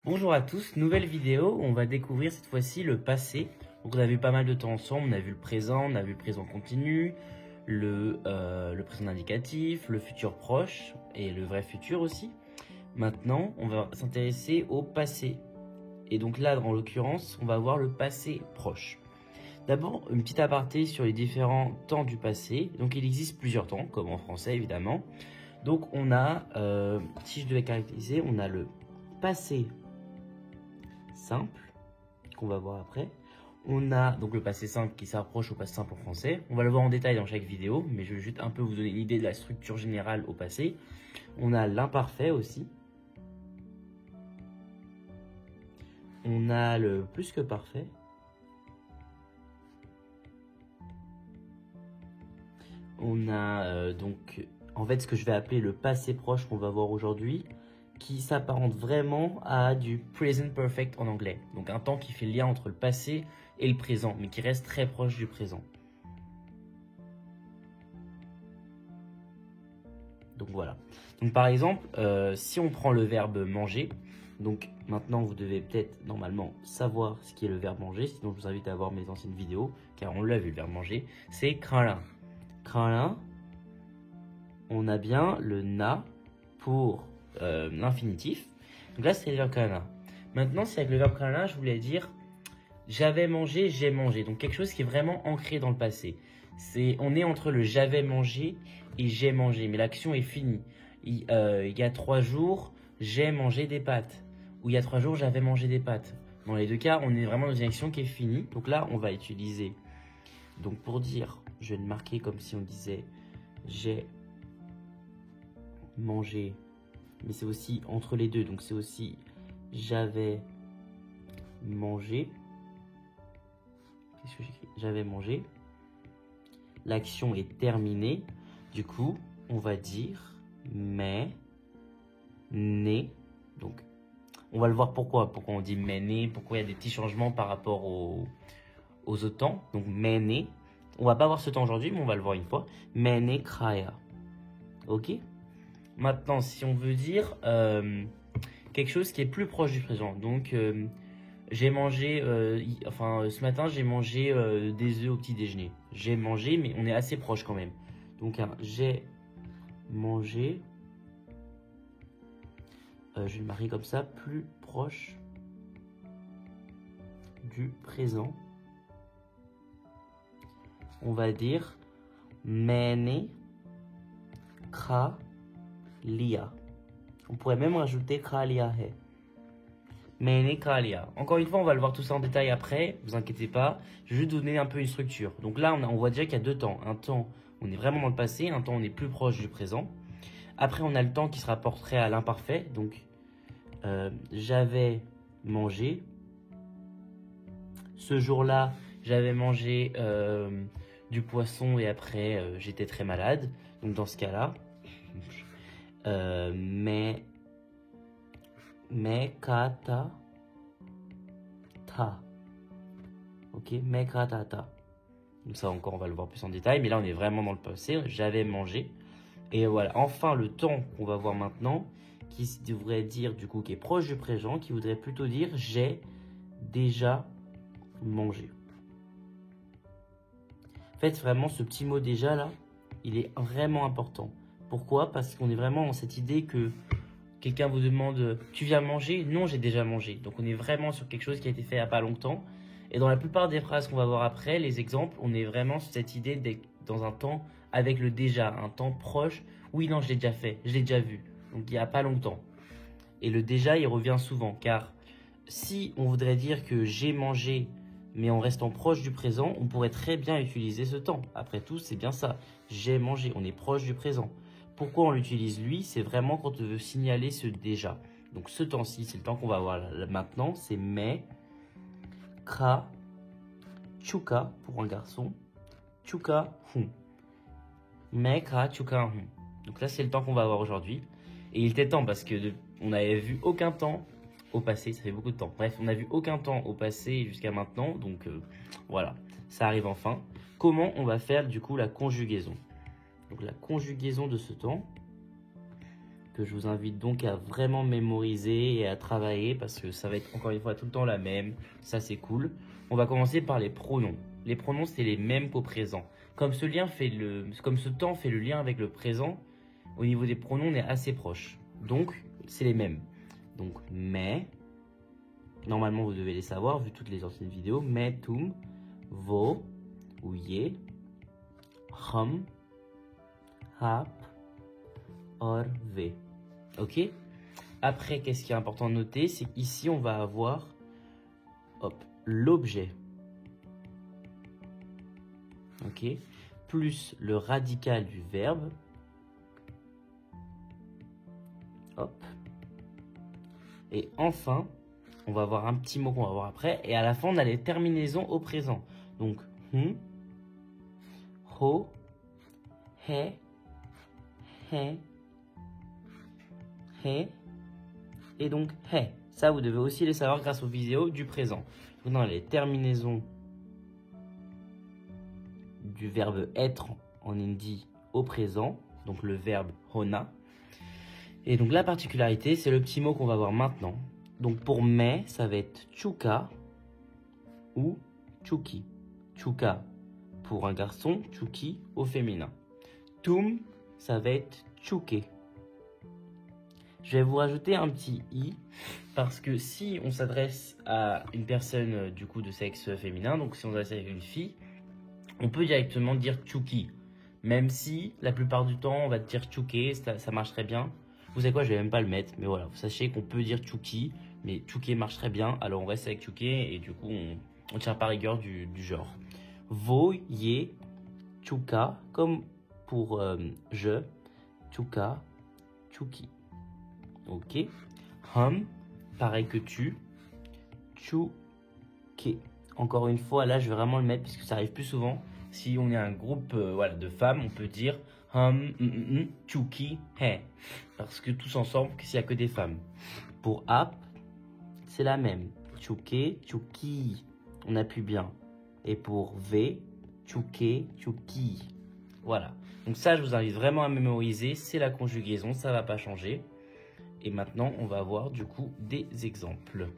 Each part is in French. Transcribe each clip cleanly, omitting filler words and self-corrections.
Bonjour à tous, nouvelle vidéo, on va découvrir cette fois-ci le passé. Donc on a vu pas mal de temps ensemble, on a vu le présent, on a vu le présent continu, le présent indicatif, le futur proche et le vrai futur aussi. Maintenant, on va s'intéresser au passé. Et donc là, en l'occurrence, on va voir le passé proche. D'abord, une petite aparté sur les différents temps du passé. Donc il existe plusieurs temps, comme en français évidemment. Donc on a, si je devais caractériser, on a le passé simple, qu'on va voir après. On a donc le passé simple qui s'approche au passé simple en français. On va le voir en détail dans chaque vidéo, mais je vais juste un peu vous donner une idée de la structure générale au passé. On a l'imparfait aussi. On a le plus que parfait. On a donc, en fait, ce que je vais appeler le passé proche qu'on va voir aujourd'hui, qui s'apparente vraiment à du present perfect en anglais. Donc un temps qui fait le lien entre le passé et le présent, mais qui reste très proche du présent. Donc voilà. Donc par exemple, si on prend le verbe manger, donc maintenant vous devez peut-être normalement savoir ce qui est le verbe manger, sinon je vous invite à voir mes anciennes vidéos, car on l'a vu le verbe manger, c'est krala. Krala, on a bien le na pour l'infinitif. Donc là, c'est le verbe krala. Maintenant, c'est avec le verbe krala, je voulais dire j'avais mangé, j'ai mangé. Donc quelque chose qui est vraiment ancré dans le passé. On est entre le j'avais mangé et j'ai mangé, mais l'action est finie. Il y a 3 jours, j'ai mangé des pâtes. Ou il y a 3 jours, j'avais mangé des pâtes. Dans les deux cas, on est vraiment dans une action qui est finie. Donc là, on va utiliser. Donc pour dire, je vais le marquer comme si on disait j'ai mangé. Mais c'est aussi entre les deux. Donc c'est aussi j'avais mangé. Qu'est-ce que j'écris? J'avais mangé. L'action est terminée. Du coup, on va dire mais né. Donc, on va le voir pourquoi on dit mais né, pourquoi il y a des petits changements par rapport aux autres temps. Donc, mais né. On va pas voir ce temps aujourd'hui, mais on va le voir une fois. Mais né kraya. Ok? Maintenant, si on veut dire quelque chose qui est plus proche du présent. Donc, j'ai mangé, ce matin, j'ai mangé des œufs au petit déjeuner. J'ai mangé, mais on est assez proche quand même. Donc, j'ai mangé, je vais le marquer comme ça, plus proche du présent. On va dire mene kra lia. On pourrait même rajouter kra lia he. Mene kra lia. Encore une fois, on va le voir tout ça en détail après, vous inquiétez pas. Je vais juste donner un peu une structure. Donc là, on voit déjà qu'il y a deux temps. Un temps, on est vraiment dans le passé, un temps, on est plus proche du présent. Après, on a le temps qui se rapporterait à l'imparfait. Donc, j'avais mangé. Ce jour-là, j'avais mangé du poisson et après, j'étais très malade. Donc, dans ce cas-là, mais kata ta. Ok, mais kata ta. Donc ça encore, on va le voir plus en détail. Mais là, on est vraiment dans le passé. J'avais mangé. Et voilà, enfin, le temps qu'on va voir maintenant, qui devrait dire, du coup, qui est proche du présent, qui voudrait plutôt dire « j'ai déjà mangé ». En fait, vraiment, ce petit mot « déjà » là, il est vraiment important. Pourquoi? Parce qu'on est vraiment dans cette idée que quelqu'un vous demande « tu viens manger ?» Non, j'ai déjà mangé. Donc, on est vraiment sur quelque chose qui a été fait il n'y a pas longtemps. Et dans la plupart des phrases qu'on va voir après, les exemples, on est vraiment sur cette idée d'être dans un temps avec le déjà, un temps proche. Oui, non, je l'ai déjà fait, je l'ai déjà vu. Donc, il n'y a pas longtemps. Et le déjà, il revient souvent. Car si on voudrait dire que j'ai mangé, mais en restant proche du présent, on pourrait très bien utiliser ce temps. Après tout, c'est bien ça. J'ai mangé, on est proche du présent. Pourquoi on l'utilise lui? C'est vraiment quand on veut signaler ce déjà. Donc, ce temps-ci, c'est le temps qu'on va voir maintenant. C'est mais, kra, chuka pour un garçon, chuka, hum. Mais kra, chuka, hum. Donc là, c'est le temps qu'on va avoir aujourd'hui. Et il était temps parce que on n'avait vu aucun temps au passé. Ça fait beaucoup de temps. Bref, on n'a vu aucun temps au passé jusqu'à maintenant. Donc voilà, ça arrive enfin. Comment on va faire du coup la conjugaison? Donc la conjugaison de ce temps. que je vous invite donc à vraiment mémoriser et à travailler parce que ça va être encore une fois tout le temps la même. Ça, c'est cool. On va commencer par les pronoms. Les pronoms, c'est les mêmes qu'au présent. Comme ce temps fait le lien avec le présent, au niveau des pronoms, on est assez proche. Donc, c'est les mêmes. Donc, mais, normalement, vous devez les savoir, vu toutes les anciennes vidéos. Mais, tum, vo, ou ye, hum, hap, or, ve. Ok? Après, qu'est-ce qui est important de noter? C'est qu'ici, on va avoir l'objet. Ok? Plus le radical du verbe. Hop. Et enfin, on va avoir un petit mot qu'on va voir après. Et à la fin, on a les terminaisons au présent. Donc, ho, he, he, he, et donc he. Ça, vous devez aussi les savoir grâce aux vidéos du présent. Donc, dans les terminaisons du verbe être en hindi au présent, donc le verbe hona. Et donc la particularité, c'est le petit mot qu'on va voir maintenant. Donc pour mais, ça va être chuka ou chuki. Chuka pour un garçon, chuki au féminin. Tum, ça va être chuke. Je vais vous rajouter un petit i parce que si on s'adresse à une personne du coup de sexe féminin, donc si on s'adresse à une fille, on peut directement dire chuki. Même si la plupart du temps on va dire chuke, ça marche très bien. Vous savez quoi, je vais même pas le mettre, mais voilà, vous sachez qu'on peut dire chuki, mais chuke marche très bien, alors on reste avec chuke et du coup on tient pas rigueur du genre. Vo, ye, chuka, comme pour je, chuka, chuki. Ok. Hum, pareil que tu, chuke. Encore une fois, là je vais vraiment le mettre parce que ça arrive plus souvent. Si on est un groupe voilà, de femmes, on peut dire chuki, he. Parce que tous ensemble, s'il n'y a que des femmes. Pour ap, c'est la même. Chuke, chuki. On appuie bien. Et pour v, chuke, chuki. Voilà. Donc ça, je vous invite vraiment à mémoriser. C'est la conjugaison, ça ne va pas changer. Et maintenant, on va voir du coup des exemples.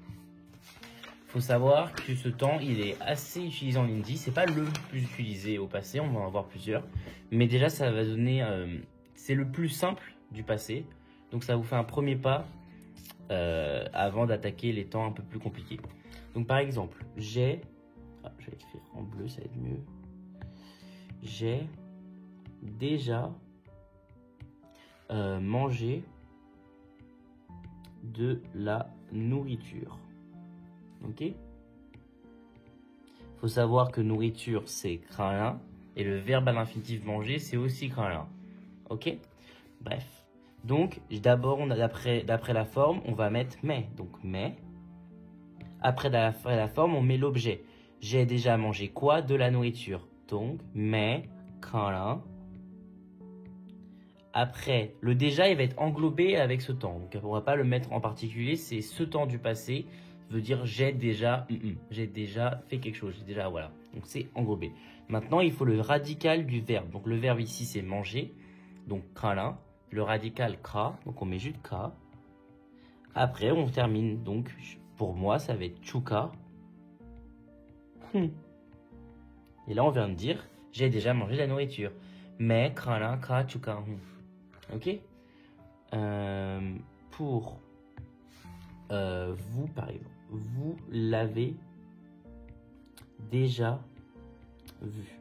Faut savoir que ce temps, il est assez utilisé en hindi. C'est pas le plus utilisé au passé, on va en avoir plusieurs. Mais déjà, ça va donner... c'est le plus simple du passé. Donc ça vous fait un premier pas avant d'attaquer les temps un peu plus compliqués. Donc par exemple, j'ai... Ah, je vais écrire en bleu, ça va être mieux. J'ai déjà mangé de la nourriture. Ok. Faut savoir que nourriture c'est krala et le verbe à l'infinitif manger c'est aussi krala. Ok. Bref. Donc d'abord d'après la forme on va mettre mais. Donc mais. Après la forme on met l'objet. J'ai déjà mangé quoi? De la nourriture. Donc mais krala. Après le déjà il va être englobé avec ce temps. Donc on va pas le mettre en particulier. C'est ce temps du passé. Veut dire j'ai déjà fait quelque chose, j'ai déjà voilà. Donc c'est englobé. Maintenant, il faut le radical du verbe. Donc le verbe ici c'est manger. Donc krala, le radical kra, donc on met juste ka. Après, on termine. Donc pour moi, ça va être chuka. Et là, on vient de dire j'ai déjà mangé de la nourriture. Mais krala, kra, chuka. OK? Pour vous par exemple. Vous l'avez déjà vu.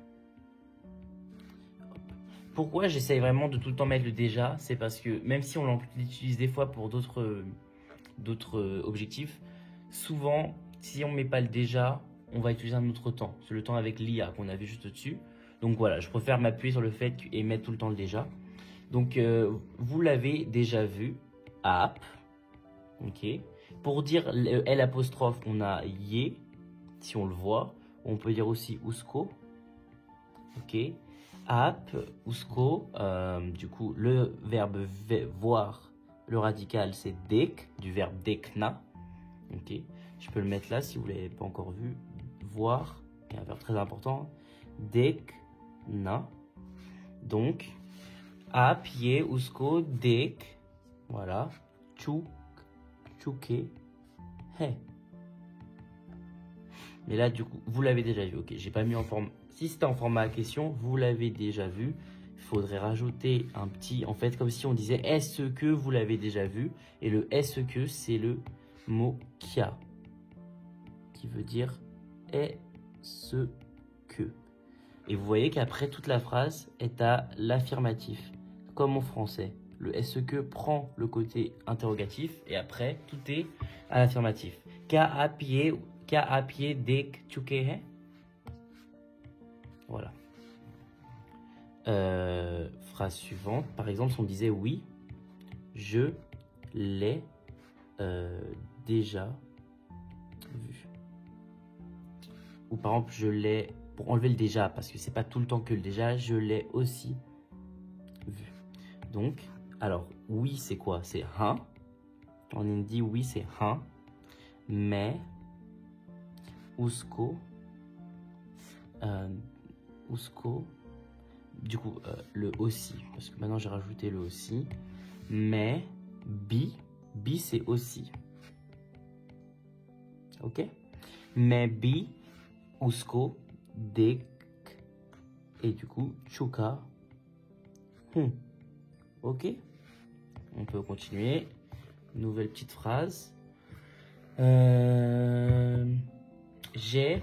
Pourquoi j'essaye vraiment de tout le temps mettre le déjà? C'est parce que même si on l'utilise des fois pour d'autres objectifs, souvent si on ne met pas le déjà, on va utiliser un autre temps. C'est le temps avec l'IA qu'on a vu juste au-dessus. Donc voilà, je préfère m'appuyer sur le fait et mettre tout le temps le déjà. Donc vous l'avez déjà vu. App. Ok. Pour dire L apostrophe, on a ye, si on le voit. On peut dire aussi usko. Ok. Ap, usko. Du coup, le verbe voir, le radical, c'est dek, du verbe dekna. Ok. Je peux le mettre là si vous ne l'avez pas encore vu. Voir, qui est un verbe très important. Dekna. Donc, ap, ye, usko, dek. Voilà. Chuk, chuke, he. Mais là, du coup, vous l'avez déjà vu. Ok, j'ai pas mis en forme. Si c'était en format à question, vous l'avez déjà vu. Il faudrait rajouter un petit, en fait, comme si on disait est-ce que vous l'avez déjà vu. Et le est-ce que, c'est le mot kia, qui veut dire est-ce que. Et vous voyez qu'après, toute la phrase est à l'affirmatif, comme en français. Le est-ce que prend le côté interrogatif et après, tout est à l'affirmatif. Ka a pied dek chuke he. Voilà. Phrase suivante. Par exemple, si on disait oui, je l'ai déjà vu. Ou par exemple, je l'ai, pour enlever le déjà, parce que c'est pas tout le temps que le déjà, je l'ai aussi vu. Donc, alors, oui, c'est quoi? C'est un. En hindi, oui, c'est un. Mais, usko, du coup, le aussi, parce que maintenant j'ai rajouté le aussi. Mais, bi c'est aussi. Ok? Mais bi, usko, dek, et du coup, chuka, ok? On peut continuer. Nouvelle petite phrase. J'ai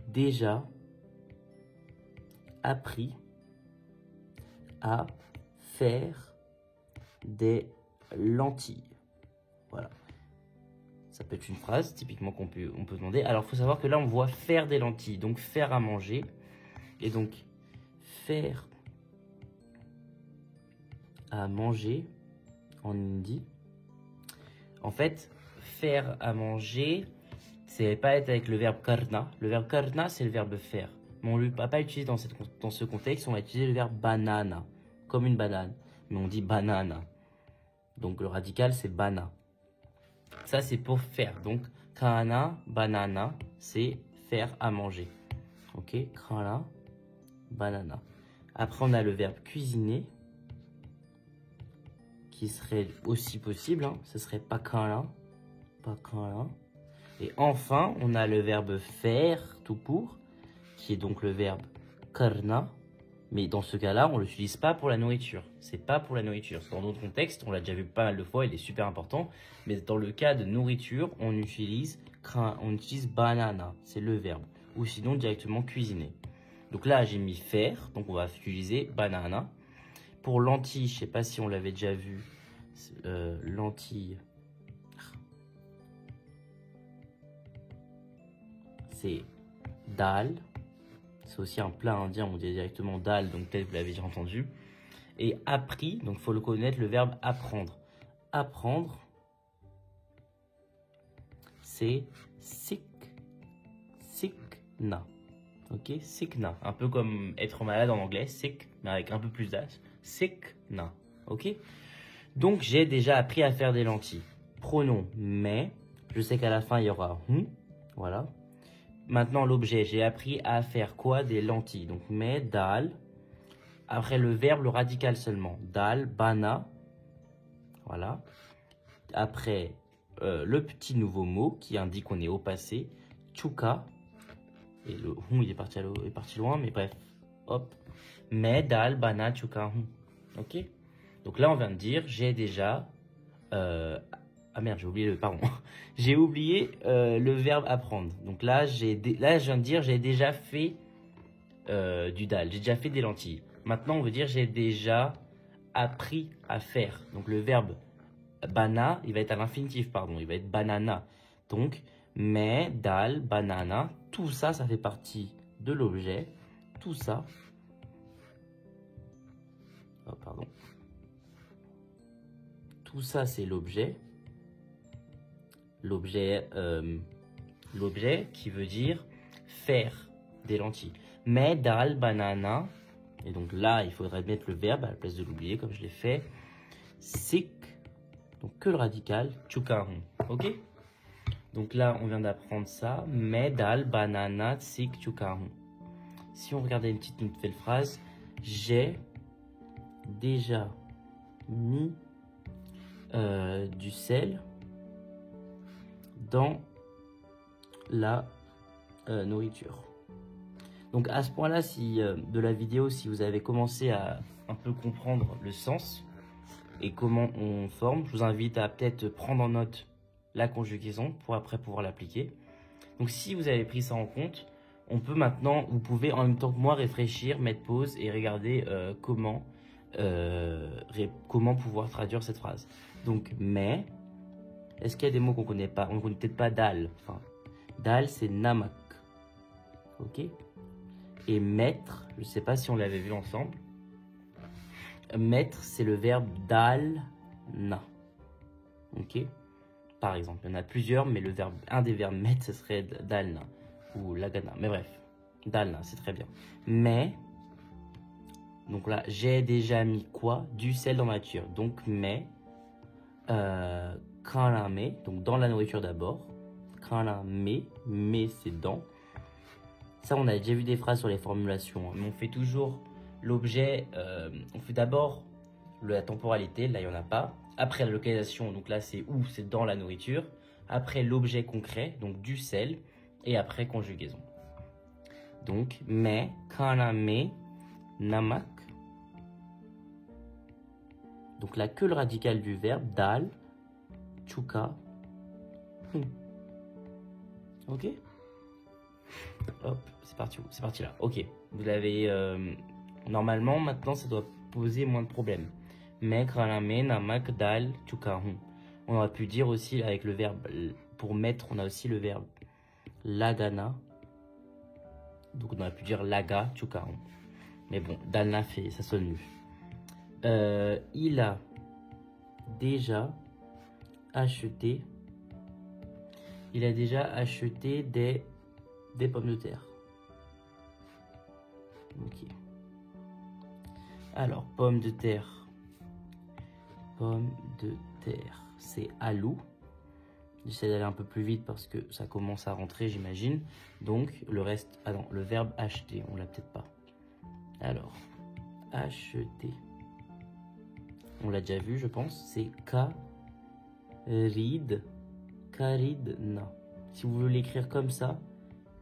déjà appris à faire des lentilles. Voilà. Ça peut être une phrase typiquement on peut demander. Alors, il faut savoir que là, on voit faire des lentilles, donc faire à manger. Et donc, faire à manger en hindi. En fait, faire à manger, c'est pas être avec le verbe karna. Le verbe karna, c'est le verbe faire. Mais on ne va pas utiliser dans ce contexte, on va utiliser le verbe banana, comme une banane. Mais on dit banana. Donc le radical, c'est bana. Ça, c'est pour faire. Donc, kana, banana, c'est faire à manger. Ok, kana, banana. Après, on a le verbe cuisiner, qui serait aussi possible. Hein. Ce serait pakana, pakana. Et enfin, on a le verbe faire tout court, qui est donc le verbe karna. Mais dans ce cas-là, on ne l'utilise pas pour la nourriture. C'est pas pour la nourriture. Dans d'autres contextes, on l'a déjà vu pas mal de fois, il est super important. Mais dans le cas de nourriture, on utilise banana, c'est le verbe. Ou sinon directement cuisiner. Donc là, j'ai mis faire, donc on va utiliser banana. Pour lentilles, je ne sais pas si on l'avait déjà vu. Lentilles, c'est dal. C'est aussi un plat indien, on dit directement dal, donc peut-être vous l'avez déjà entendu. Et appris, donc il faut le connaître, le verbe apprendre. Apprendre, c'est sikna. Ok, sikna. Un peu comme être malade en anglais, sick, mais avec un peu plus d'âge. Sikna. Ok. Donc j'ai déjà appris à faire des lentilles. Pronom mais. Je sais qu'à la fin il y aura voilà. Maintenant, l'objet, j'ai appris à faire quoi? Des lentilles. Donc, mais, dal. Après, le verbe, le radical seulement. Dal, bana. Voilà. Après, le petit nouveau mot qui indique qu'on est au passé. Chuka. Et le il est parti loin, mais bref. Hop. Mais, dal, bana, chuka, Ok? Donc là, on vient de dire, j'ai déjà... Ah merde, j'ai oublié le... Pardon. J'ai oublié le verbe apprendre. Donc là, je viens de dire, j'ai déjà fait du dal. J'ai déjà fait des lentilles. Maintenant, on veut dire, j'ai déjà appris à faire. Donc le verbe bana, il va être à l'infinitif, pardon. Il va être banana. Donc, mais, dal, banana, tout ça, ça fait partie de l'objet. Tout ça. Oh, pardon. Tout ça, c'est l'objet. L'objet qui veut dire faire des lentilles. Mais dal banana, et donc là il faudrait mettre le verbe à la place de l'oublier comme je l'ai fait. Sik, donc que le radical, chukarun. Ok? Donc là on vient d'apprendre ça. Mais dal banana sik chukarun. Si on regardait une petite nouvelle phrase, j'ai déjà mis du sel dans la nourriture. Donc à ce point-là de la vidéo, si vous avez commencé à un peu comprendre le sens et comment on forme, je vous invite à peut-être prendre en note la conjugaison pour après pouvoir l'appliquer. Donc si vous avez pris ça en compte, on peut maintenant, vous pouvez en même temps que moi réfléchir, mettre pause et regarder comment pouvoir traduire cette phrase. Donc mais, est-ce qu'il y a des mots qu'on ne connaît pas? On ne connaît peut-être pas dal. Enfin, dal c'est namak. Ok. Et mettre, je ne sais pas si on l'avait vu ensemble. Mettre, c'est le verbe dalna. Ok. Par exemple, il y en a plusieurs, mais un des verbes mettre, ce serait dalna ou lagana. Mais bref, dalna, c'est très bien. Mais, donc là, j'ai déjà mis quoi? Du sel dans ma nourriture. Donc, mais, kaname, donc dans la nourriture d'abord. Kaname, mais c'est dans. Ça, on a déjà vu des phrases sur les formulations. Mais on fait toujours l'objet, on fait d'abord la temporalité, là il n'y en a pas. Après la localisation, donc là c'est où? C'est dans la nourriture. Après l'objet concret, donc du sel. Et après conjugaison. Donc, mais, kaname, namak. Donc là que le radical du verbe, dal, chuka. Ok? Hop, c'est parti là. Ok, vous l'avez... normalement, maintenant, ça doit poser moins de problèmes. Mais, kaname, namak, dal, chuka. On aurait pu dire aussi avec le verbe, pour mettre, on a aussi le verbe lagana. Donc on aurait pu dire laga, chuka. Mais bon, dalna fait, ça sonne mieux. Il a déjà acheté des pommes de terre. Ok. Alors, pommes de terre. Pommes de terre. C'est alou. J'essaie d'aller un peu plus vite parce que ça commence à rentrer, j'imagine. Donc, le reste... Ah non, le verbe acheter, on l'a peut-être pas. Alors, acheter. On l'a déjà vu, je pense. C'est karid. Karidna. Si vous voulez l'écrire comme ça,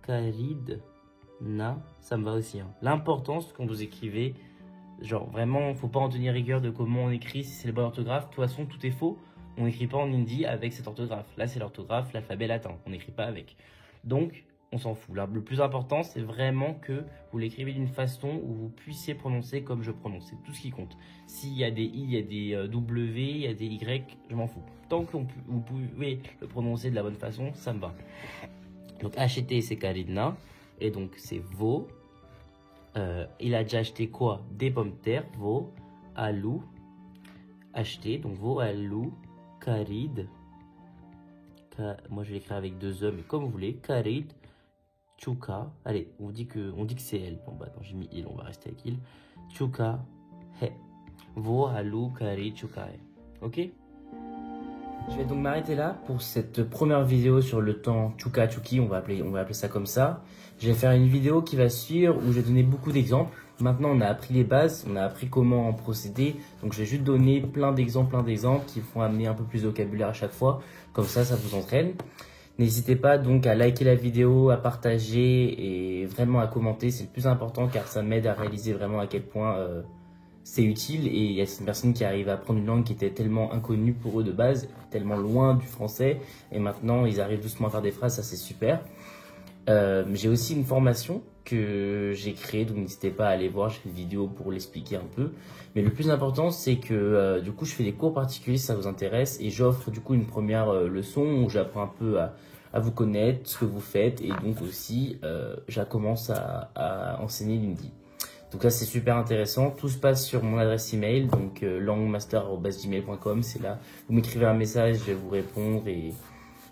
karidna, ça me va aussi. Hein. L'important, c'est quand vous écrivez, genre vraiment, faut pas en tenir rigueur de comment on écrit, si c'est le bon orthographe. De toute façon, tout est faux. On n'écrit pas en hindi avec cette orthographe. Là, c'est l'orthographe, l'alphabet latin. On n'écrit pas avec. Donc, on s'en fout. Là, le plus important, c'est vraiment que vous l'écrivez d'une façon où vous puissiez prononcer comme je prononce. C'est tout ce qui compte. S'il y a des i, il y a des w, il y a des y, je m'en fous. Tant que vous pouvez le prononcer de la bonne façon, ça me va. Donc, acheter, c'est karidna. Et donc, c'est vo. Il a déjà acheté quoi? Des pommes de terre. Vo, alou. Acheter. Donc, vo, alou. Karid. Moi, je vais l'écrire avec deux E, mais comme vous voulez. Karid. Chuka. Allez, on dit que c'est elle. Bon, bah, attends, j'ai mis il, on va rester avec il. Chuka. He. Vo, alou, karid, chuka. He. Ok? Je vais donc m'arrêter là pour cette première vidéo sur le temps chuka, chuki, on va appeler ça comme ça. Je vais faire une vidéo qui va suivre où je vais donner beaucoup d'exemples. Maintenant, on a appris les bases, on a appris comment en procéder. Donc, je vais juste donner plein d'exemples qui vont amener un peu plus de vocabulaire à chaque fois. Comme ça vous entraîne. N'hésitez pas donc à liker la vidéo, à partager et vraiment à commenter. C'est le plus important car ça m'aide à réaliser vraiment à quel point c'est utile. Et il y a certaines personnes qui arrivent à apprendre une langue qui était tellement inconnue pour eux de base, tellement loin du français. Et maintenant, ils arrivent doucement à faire des phrases, ça c'est super. J'ai aussi une formation que j'ai créée, donc n'hésitez pas à aller voir, j'ai fait une vidéo pour l'expliquer un peu. Mais le plus important, c'est que du coup, je fais des cours particuliers si ça vous intéresse et j'offre du coup une première leçon où j'apprends un peu à vous connaître, ce que vous faites et donc aussi, je commence à enseigner l'hindi. Donc là, c'est super intéressant. Tout se passe sur mon adresse email, donc languemaster@gmail.com. C'est là, vous m'écrivez un message, je vais vous répondre et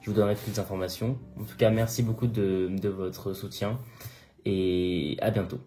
je vous donnerai toutes les informations. En tout cas, merci beaucoup de votre soutien et à bientôt.